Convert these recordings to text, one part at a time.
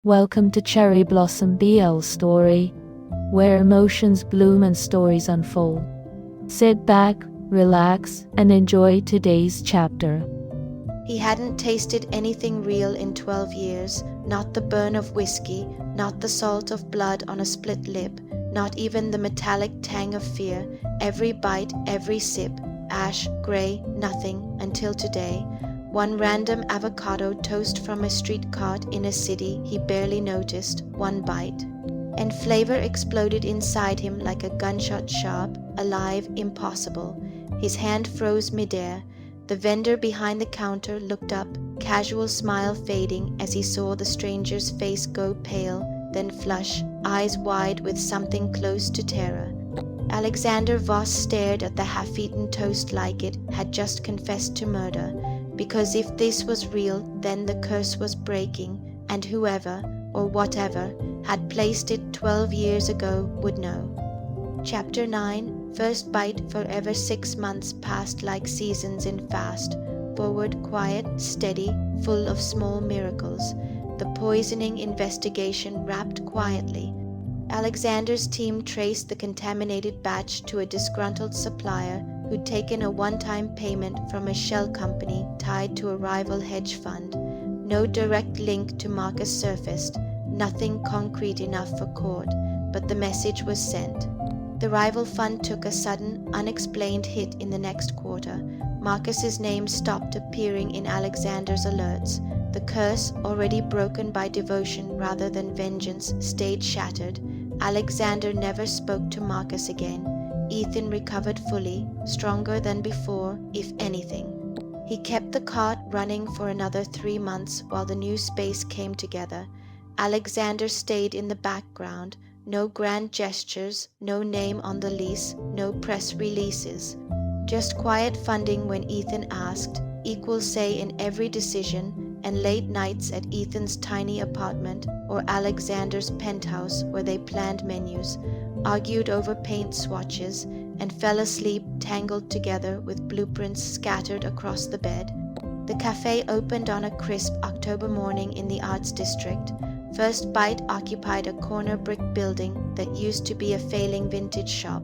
Welcome to Cherry Blossom BL Story, where emotions bloom and stories unfold. Sit back, relax, and enjoy today's chapter. He hadn't tasted anything real in 12 years, not the burn of whiskey, not the salt of blood on a split lip, not even the metallic tang of fear. Every bite, every sip, ash, grey, nothing, until today. One random avocado toast from a street cart in a city he barely noticed, one bite. And flavor exploded inside him like a gunshot sharp, alive, impossible. His hand froze midair. The vendor behind the counter looked up, casual smile fading as he saw the stranger's face go pale, then flush, eyes wide with something close to terror. Alexander Voss stared at the half-eaten toast like it had just confessed to murder, because if this was real, then the curse was breaking, and whoever, or whatever, had placed it 12 years ago would know. Chapter 9, First Bite. Forever 6 months passed like seasons in fast, forward, quiet, steady, full of small miracles. The poisoning investigation wrapped quietly. Alexander's team traced the contaminated batch to a disgruntled supplier who'd taken a one-time payment from a shell company tied to a rival hedge fund. No direct link to Marcus surfaced, nothing concrete enough for court, but the message was sent. The rival fund took a sudden, unexplained hit in the next quarter. Marcus's name stopped appearing in Alexander's alerts. The curse, already broken by devotion rather than vengeance, stayed shattered. Alexander never spoke to Marcus again. Ethan recovered fully, stronger than before, if anything. He kept the cart running for another 3 months while the new space came together. Alexander stayed in the background. No grand gestures, no name on the lease, no press releases. Just quiet funding when Ethan asked, equal say in every decision, and late nights at Ethan's tiny apartment or Alexander's penthouse where they planned menus, argued over paint swatches, and fell asleep tangled together with blueprints scattered across the bed. The cafe opened on a crisp October morning in the Arts District. First Bite occupied a corner brick building that used to be a failing vintage shop.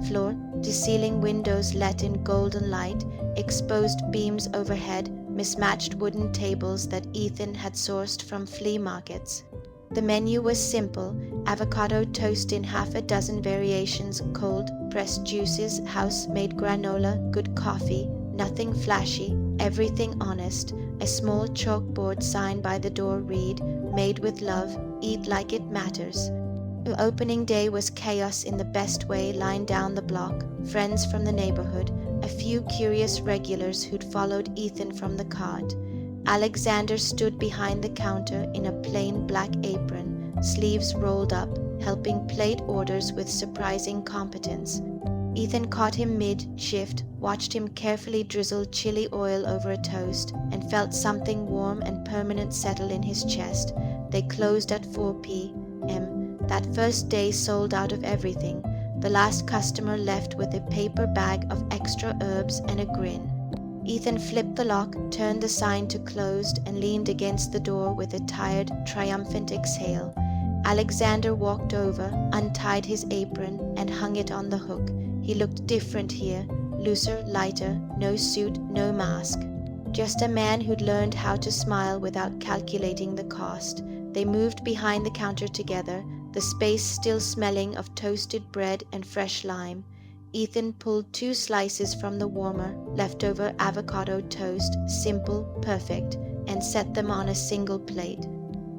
Floor-to-ceiling windows let in golden light, exposed beams overhead, mismatched wooden tables that Ethan had sourced from flea markets. The menu was simple: avocado toast in half a dozen variations, cold, pressed juices, house-made granola, good coffee, nothing flashy, everything honest. A small chalkboard sign by the door read, "Made with love, eat like it matters." Opening day was chaos in the best way. Lined down the block, friends from the neighborhood, a few curious regulars who'd followed Ethan from the cart. Alexander stood behind the counter in a plain black apron, sleeves rolled up, helping plate orders with surprising competence. Ethan caught him mid-shift, watched him carefully drizzle chili oil over a toast, and felt something warm and permanent settle in his chest. They closed at 4 p.m. That first day sold out of everything. The last customer left with a paper bag of extra herbs and a grin. Ethan flipped the lock, turned the sign to closed, and leaned against the door with a tired, triumphant exhale. Alexander walked over, untied his apron, and hung it on the hook. He looked different here, looser, lighter, no suit, no mask. Just a man who'd learned how to smile without calculating the cost. They moved behind the counter together, the space still smelling of toasted bread and fresh lime. Ethan pulled 2 slices from the warmer, leftover avocado toast, simple, perfect, and set them on a single plate.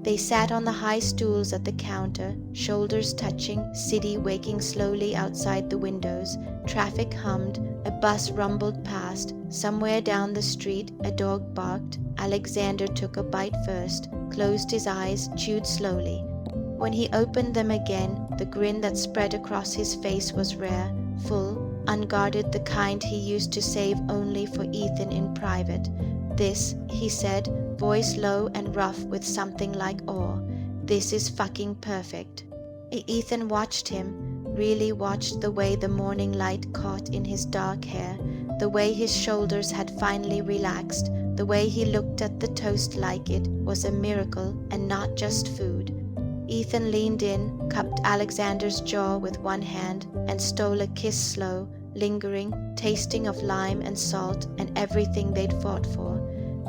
They sat on the high stools at the counter, shoulders touching, city waking slowly outside the windows. Traffic hummed, a bus rumbled past. Somewhere down the street, a dog barked. Alexander took a bite first, closed his eyes, chewed slowly. When he opened them again, the grin that spread across his face was rare, full, unguarded, the kind he used to save only for Ethan in private. "This," he said, voice low and rough with something like awe, "this is fucking perfect." Ethan watched him, really watched the way the morning light caught in his dark hair, the way his shoulders had finally relaxed, The way he looked at the toast like it was a miracle and not just food. Ethan leaned in, cupped Alexander's jaw with one hand, and stole a kiss slow, lingering, tasting of lime and salt and everything they'd fought for.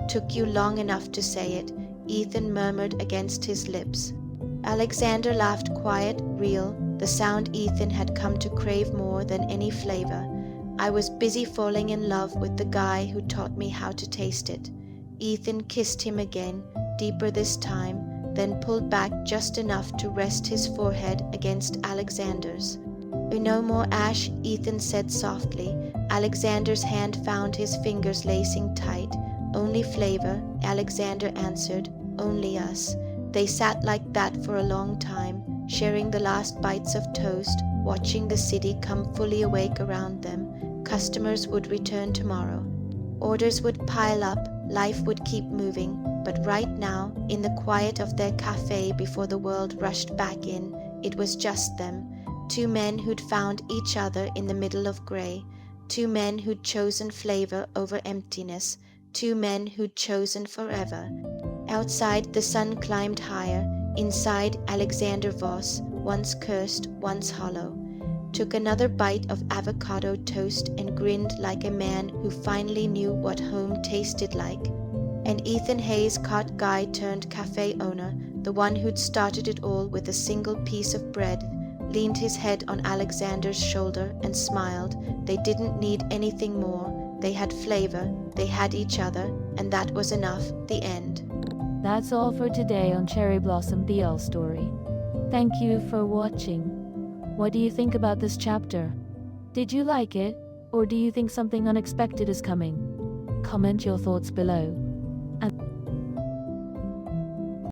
Took you long enough to say it, Ethan murmured against his lips. Alexander laughed quiet, real, the sound Ethan had come to crave more than any flavor. I was busy falling in love with the guy who taught me how to taste it. Ethan kissed him again, deeper this time, then pulled back just enough to rest his forehead against Alexander's. No more ash, Ethan said softly. Alexander's hand found his fingers lacing tight. Only flavor, Alexander answered, only us. They sat like that for a long time, sharing the last bites of toast, watching the city come fully awake around them. Customers would return tomorrow. Orders would pile up, life would keep moving, but right now, in the quiet of their cafe before the world rushed back in, it was just them. Two men who'd found each other in the middle of gray. Two men who'd chosen flavor over emptiness. Two men who'd chosen forever. Outside, the sun climbed higher. Inside, Alexander Voss, once cursed, once hollow, took another bite of avocado toast and grinned like a man who finally knew what home tasted like. And Ethan Hayes caught guy turned cafe owner, the one who'd started it all with a single piece of bread, leaned his head on Alexander's shoulder and smiled. They didn't need anything more. They had flavor, they had each other, and that was enough. The end. That's all for today on Cherry Blossom BL Story. Thank you for watching. What do you think about this chapter? Did you like it, or do you think something unexpected is coming? Comment your thoughts below.